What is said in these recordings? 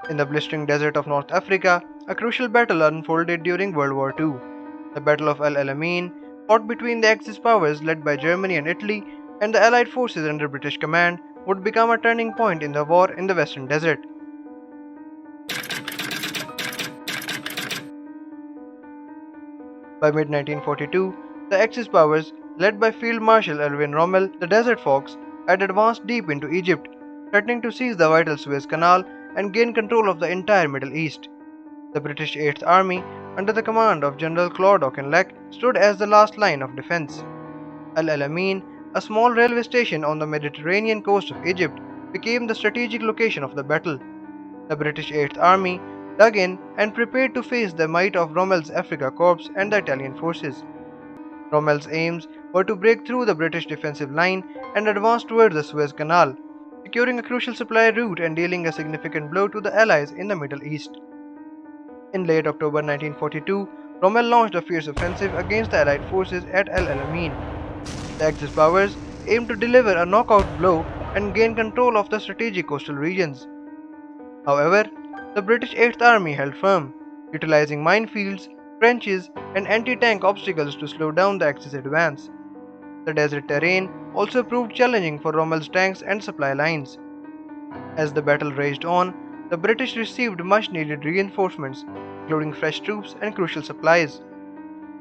In the blistering desert of North Africa, a crucial battle unfolded during World War II. The Battle of El Alamein, fought between the Axis powers led by Germany and Italy and the Allied forces under British command, would become a turning point in the war in the Western Desert. By mid 1942, the Axis powers, led by Field Marshal Erwin Rommel, the Desert Fox, had advanced deep into Egypt, threatening to seize the vital Suez Canal and gain control of the entire Middle East. The British Eighth Army, under the command of General Claude Auchinleck, stood as the last line of defense. Al Alamein, a small railway station on the Mediterranean coast of Egypt, became the strategic location of the battle. The British Eighth Army dug in and prepared to face the might of Rommel's Afrika Corps and the Italian forces. Rommel's aims were to break through the British defensive line and advance towards the Suez Canal, securing a crucial supply route and dealing a significant blow to the Allies in the Middle East. In late October 1942, Rommel launched a fierce offensive against the Allied forces at El Alamein. The Axis powers aimed to deliver a knockout blow and gain control of the strategic coastal regions. However, the British Eighth Army held firm, utilizing minefields, trenches, and anti-tank obstacles to slow down the Axis advance. The desert terrain also proved challenging for Rommel's tanks and supply lines. As the battle raged on, the British received much-needed reinforcements, including fresh troops and crucial supplies.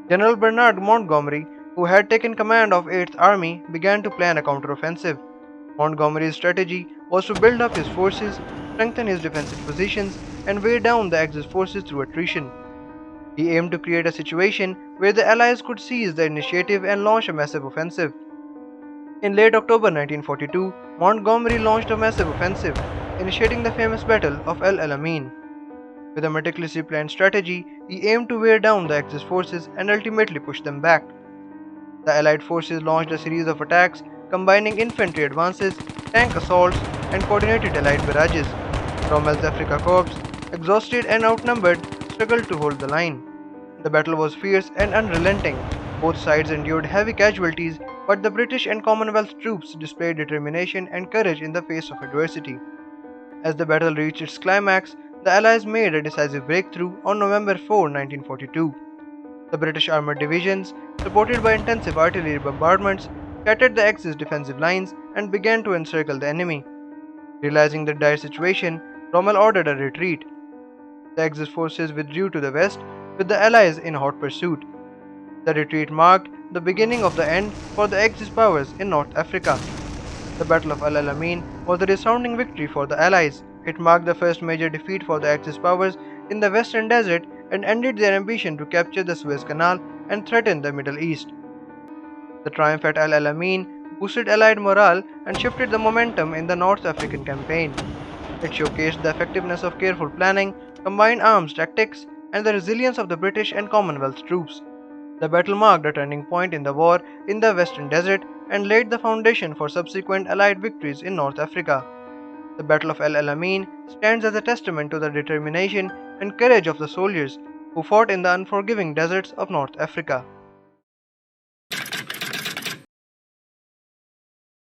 General Bernard Montgomery, who had taken command of 8th Army, began to plan a counteroffensive. Montgomery's strategy was to build up his forces, strengthen his defensive positions, and weigh down the Axis forces through attrition. He aimed to create a situation where the Allies could seize the initiative and launch a massive offensive. In late October 1942, Montgomery launched a massive offensive, initiating the famous Battle of El Alamein. With a meticulously planned strategy, he aimed to wear down the Axis forces and ultimately push them back. The Allied forces launched a series of attacks combining infantry advances, tank assaults, and coordinated Allied barrages. Rommel's Afrika Corps, exhausted and outnumbered, struggled to hold the line. The battle was fierce and unrelenting. Both sides endured heavy casualties, but the British and Commonwealth troops displayed determination and courage in the face of adversity. As the battle reached its climax, the Allies made a decisive breakthrough on November 4, 1942. The British armoured divisions, supported by intensive artillery bombardments, shattered the Axis defensive lines and began to encircle the enemy. Realizing the dire situation, Rommel ordered a retreat. The Axis forces withdrew to the west, with the Allies in hot pursuit. The retreat marked the beginning of the end for the Axis powers in North Africa. The Battle of El Alamein was a resounding victory for the Allies. It marked the first major defeat for the Axis powers in the Western Desert and ended their ambition to capture the Suez Canal and threaten the Middle East. The triumph at El Alamein boosted Allied morale and shifted the momentum in the North African campaign. It showcased the effectiveness of careful planning, combined arms tactics, and the resilience of the British and Commonwealth troops. The battle marked a turning point in the war in the Western Desert and laid the foundation for subsequent Allied victories in North Africa. The Battle of El Alamein stands as a testament to the determination and courage of the soldiers who fought in the unforgiving deserts of North Africa.